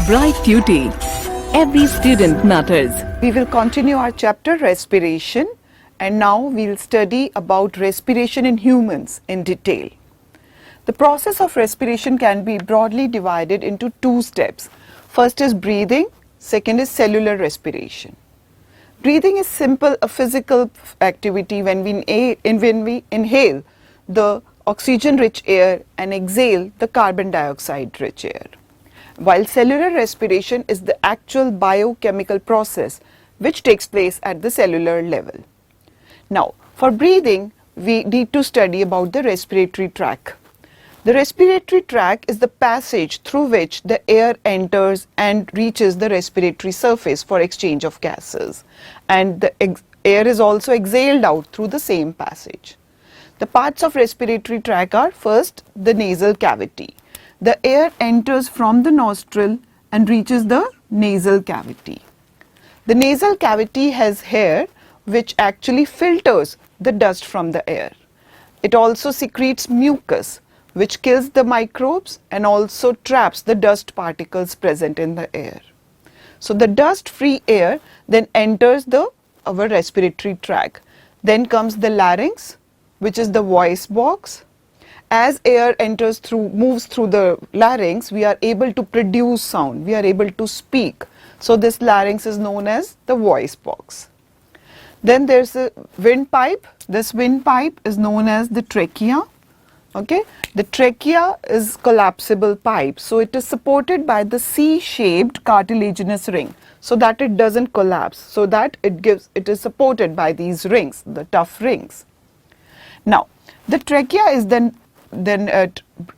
Bright Duty. Every student matters. We will continue our chapter Respiration, and now we will study about respiration in humans in detail. The process of respiration can be broadly divided into two steps. First is breathing, second is cellular respiration. Breathing is simple a physical activity when we inhale the oxygen-rich air and exhale the carbon dioxide-rich air. While cellular respiration is the actual biochemical process which takes place at the cellular level. Now, for breathing, we need to study about the respiratory tract. The respiratory tract is the passage through which the air enters and reaches the respiratory surface for exchange of gases, and the air is also exhaled out through the same passage. The parts of respiratory tract are first the nasal cavity. The air enters from the nostril and reaches the nasal cavity. The nasal cavity has hair which actually filters the dust from the air. It also secretes mucus which kills the microbes and also traps the dust particles present in the air. So the dust-free air then enters our respiratory tract. Then comes the larynx, which is the voice box. As air moves through the larynx, we are able to produce sound, we are able to speak. So this larynx is known as the voice box. Then there's a windpipe. This windpipe is known as the trachea. Okay, the trachea is collapsible pipe, so it is supported by the C-shaped cartilaginous ring, so that it doesn't collapse, so that it is supported by these rings, the tough rings. Now, the trachea is then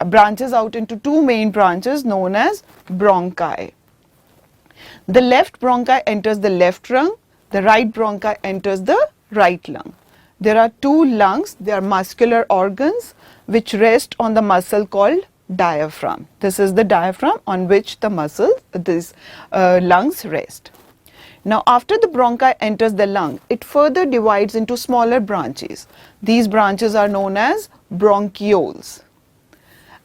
branches out into two main branches known as bronchi. The left bronchi enters the left lung, the right bronchi enters the right lung. There are two lungs, they are muscular organs which rest on the muscle called diaphragm. This is the diaphragm on which the lungs rest. Now, after the bronchi enters the lung, it further divides into smaller branches. These branches are known as bronchioles.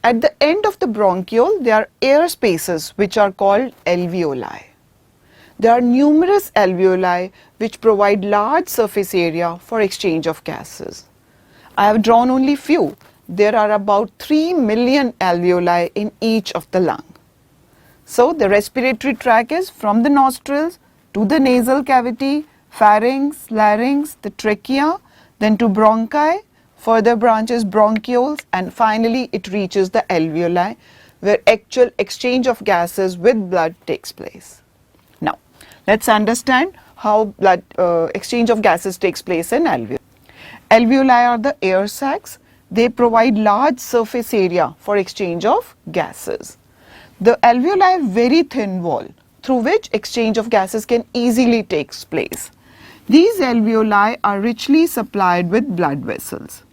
At the end of the bronchiole, there are air spaces which are called alveoli. There are numerous alveoli which provide large surface area for exchange of gases. I have drawn only few. There are about 3 million alveoli in each of the lung. So the respiratory tract is from the nostrils to the nasal cavity, pharynx, larynx, the trachea, then to bronchi, further branches bronchioles, and finally it reaches the alveoli where actual exchange of gases with blood takes place. Now, let's understand how blood exchange of gases takes place in alveoli. Alveoli are the air sacs. They provide large surface area for exchange of gases. The alveoli have very thin wall through which exchange of gases can easily take place. These alveoli are richly supplied with blood vessels.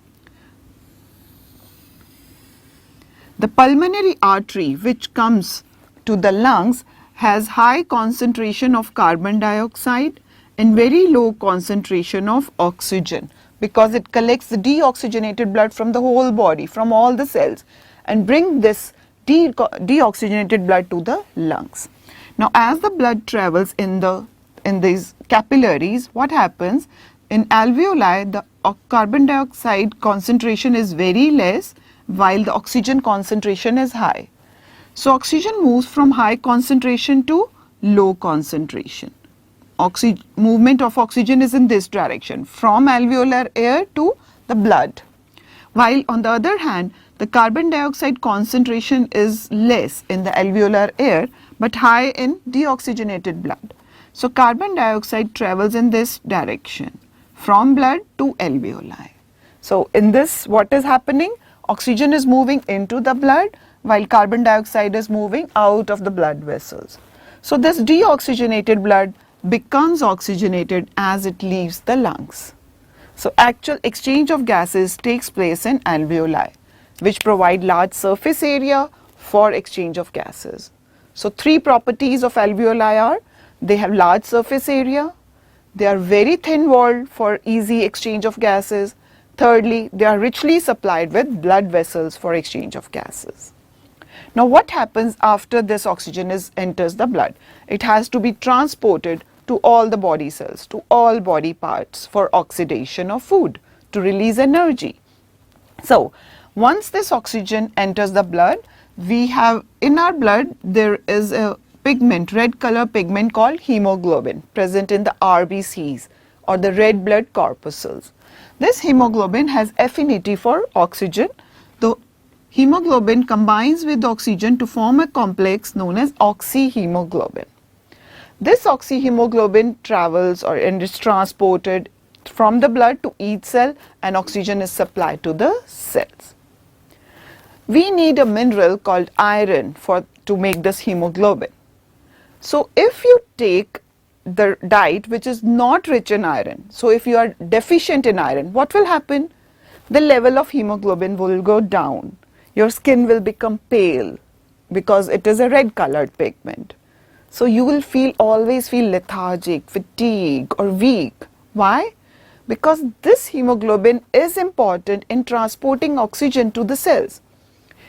The pulmonary artery which comes to the lungs has high concentration of carbon dioxide and very low concentration of oxygen, because it collects the deoxygenated blood from the whole body, from all the cells, and bring this deoxygenated blood to the lungs. Now, as the blood travels in these capillaries, what happens? In alveoli, the carbon dioxide concentration is very less, while the oxygen concentration is high. So, oxygen moves from high concentration to low concentration. Movement of oxygen is in this direction, from alveolar air to the blood. While on the other hand, the carbon dioxide concentration is less in the alveolar air but high in deoxygenated blood. So carbon dioxide travels in this direction, from blood to alveoli. So in this, what is happening? Oxygen is moving into the blood while carbon dioxide is moving out of the blood vessels. So this deoxygenated blood becomes oxygenated as it leaves the lungs. So actual exchange of gases takes place in alveoli, which provide large surface area for exchange of gases. So three properties of alveoli are: they have large surface area, they are very thin walled for easy exchange of gases, thirdly, they are richly supplied with blood vessels for exchange of gases. Now what happens after this oxygen enters the blood? It has to be transported to all the body cells, to all body parts for oxidation of food, to release energy. So once this oxygen enters the blood, we have in our blood there is a pigment, red color pigment called hemoglobin present in the RBCs or the red blood corpuscles. This hemoglobin has affinity for oxygen. The hemoglobin combines with oxygen to form a complex known as oxyhemoglobin. This oxyhemoglobin travels and is transported from the blood to each cell, and oxygen is supplied to the cells. We need a mineral called iron to make this hemoglobin. So if you take the diet which is not rich in iron, so if you are deficient in iron, what will happen? The level of hemoglobin will go down. Your skin will become pale because it is a red colored pigment. So you will always feel lethargic, fatigue or weak. Why? Because this hemoglobin is important in transporting oxygen to the cells.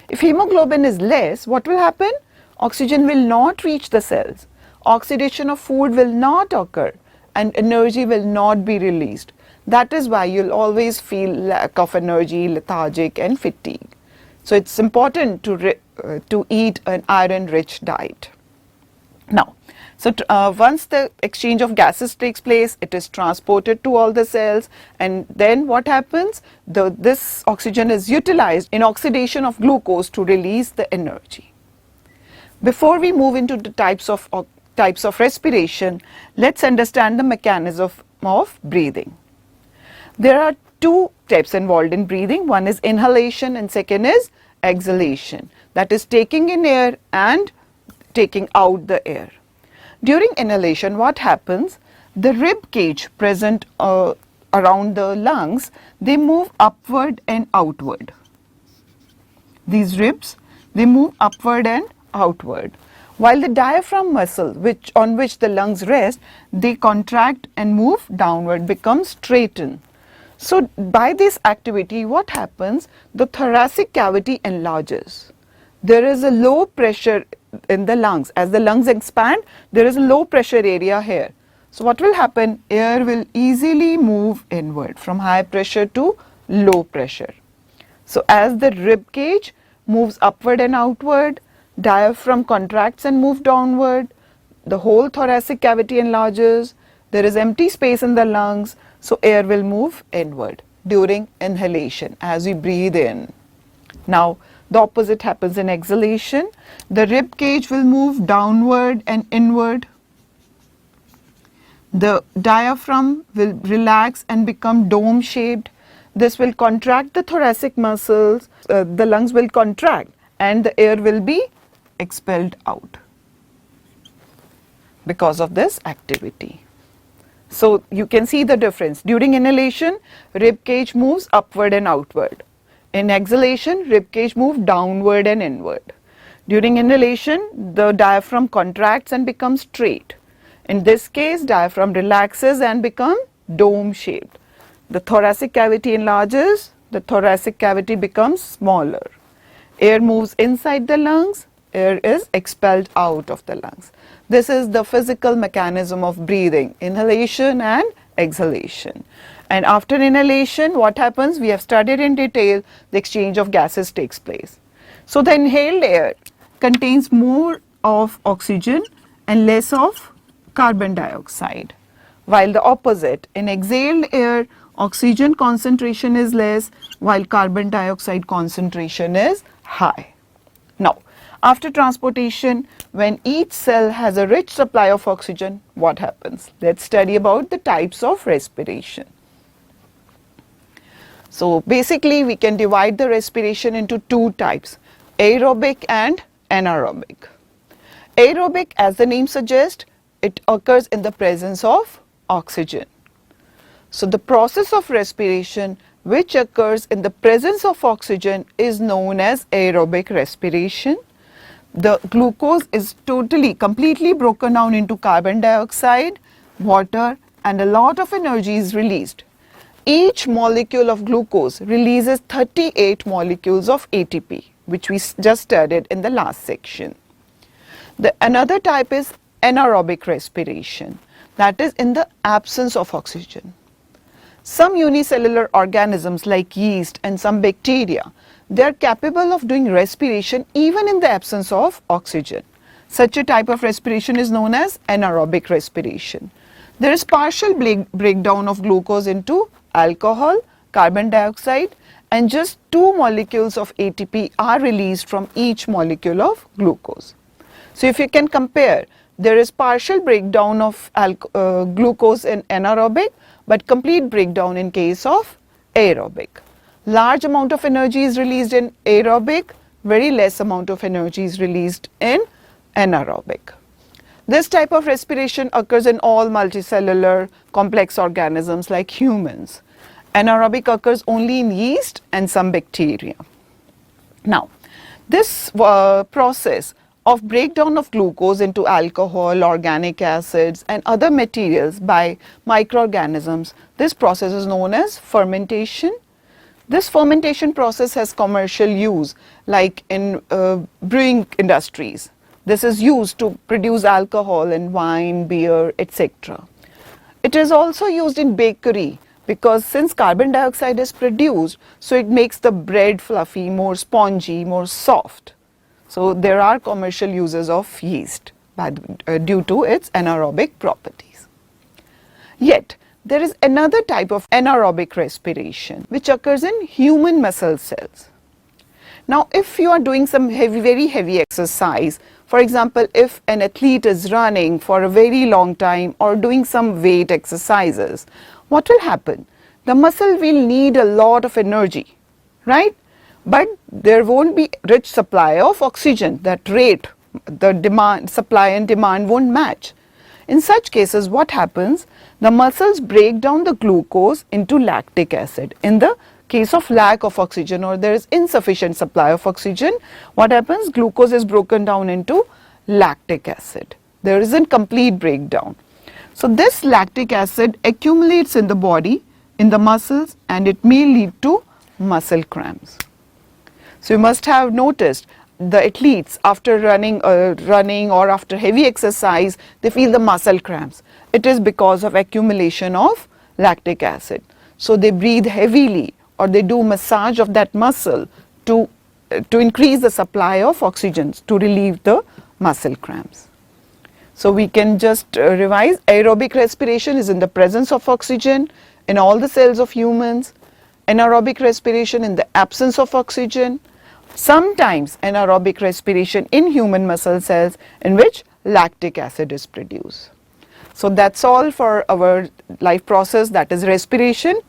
If hemoglobin is less, what will happen? Oxygen will not reach the cells. Oxidation of food will not occur and energy will not be released. That is why you'll always feel lack of energy, lethargic and fatigue. So it's important to eat an iron-rich diet. Now, once the exchange of gases takes place, it is transported to all the cells, and then what happens? This oxygen is utilized in oxidation of glucose to release the energy. Before we move into the types of respiration, let's understand the mechanism of breathing. There are two steps involved in breathing. One is inhalation and second is exhalation. That is taking in air and taking out the air. During inhalation, what happens? The rib cage present around the lungs, they move upward and outward. These ribs, they move upward and outward. While the diaphragm muscle, on which the lungs rest, they contract and move downward, become straightened. So by this activity, what happens? The thoracic cavity enlarges. There is a low pressure in the lungs. As the lungs expand, there is a low pressure area here. So what will happen? Air will easily move inward from high pressure to low pressure. So as the rib cage moves upward and outward, diaphragm contracts and moves downward, the whole thoracic cavity enlarges, there is empty space in the lungs, so air will move inward during inhalation as we breathe in. Now the opposite happens in exhalation. The rib cage will move downward and inward. The diaphragm will relax and become dome shaped. This will contract the thoracic muscles, the lungs will contract and the air will be expelled out because of this activity. So you can see the difference. During inhalation, rib cage moves upward and outward. In exhalation, rib cage moves downward and inward. During inhalation, the diaphragm contracts and becomes straight. In this case, diaphragm relaxes and becomes dome shaped. The thoracic cavity enlarges, the thoracic cavity becomes smaller. Air moves inside the lungs, air is expelled out of the lungs. This is the physical mechanism of breathing, inhalation and exhalation. And after inhalation, what happens? We have studied in detail, the exchange of gases takes place. So the inhaled air contains more of oxygen and less of carbon dioxide. While the opposite, in exhaled air, oxygen concentration is less, while carbon dioxide concentration is high. Now, after transportation, when each cell has a rich supply of oxygen, what happens? Let's study about the types of respiration. So basically, we can divide the respiration into two types, aerobic and anaerobic. Aerobic, as the name suggests, it occurs in the presence of oxygen. So the process of respiration which occurs in the presence of oxygen is known as aerobic respiration. The glucose is completely broken down into carbon dioxide, water, and a lot of energy is released. Each molecule of glucose releases 38 molecules of ATP. which we just studied in the last section. Another type is anaerobic respiration, that is in the absence of oxygen. Some unicellular organisms like yeast and some bacteria, they are capable of doing respiration even in the absence of oxygen. Such a type of respiration is known as anaerobic respiration. There is partial breakdown of glucose into alcohol, carbon dioxide, and just 2 molecules of ATP are released from each molecule of glucose. So if you can compare, there is partial breakdown of glucose in anaerobic, but complete breakdown in case of aerobic. Large amount of energy is released in aerobic, very less amount of energy is released in anaerobic. This type of respiration occurs in all multicellular complex organisms like humans. Anaerobic occurs only in yeast and some bacteria. Now, this process of breakdown of glucose into alcohol, organic acids and other materials by microorganisms, this process is known as fermentation. This fermentation process has commercial use like in brewing industries. This is used to produce alcohol in wine, beer, etc. It is also used in bakery because since carbon dioxide is produced, so it makes the bread fluffy, more spongy, more soft. So there are commercial uses of yeast due to its anaerobic properties. Yet, there is another type of anaerobic respiration which occurs in human muscle cells. Now, if you are doing some very heavy exercise, for example, if an athlete is running for a very long time or doing some weight exercises, what will happen? The muscle will need a lot of energy, right? But there won't be rich supply of oxygen. That rate, the demand, supply and demand won't match. In such cases, what happens? The muscles break down the glucose into lactic acid. In the case of lack of oxygen or there is insufficient supply of oxygen, what happens? Glucose is broken down into lactic acid. There is a complete breakdown. So this lactic acid accumulates in the body, in the muscles, and it may lead to muscle cramps. So you must have noticed the athletes after running or after heavy exercise, they feel the muscle cramps. It is because of accumulation of lactic acid. So they breathe heavily or they do massage of that muscle to increase the supply of oxygen to relieve the muscle cramps. So we can just revise. Aerobic respiration is in the presence of oxygen in all the cells of humans. Anaerobic respiration in the absence of oxygen. Sometimes anaerobic respiration in human muscle cells in which lactic acid is produced. So that's all for our life process, that is respiration.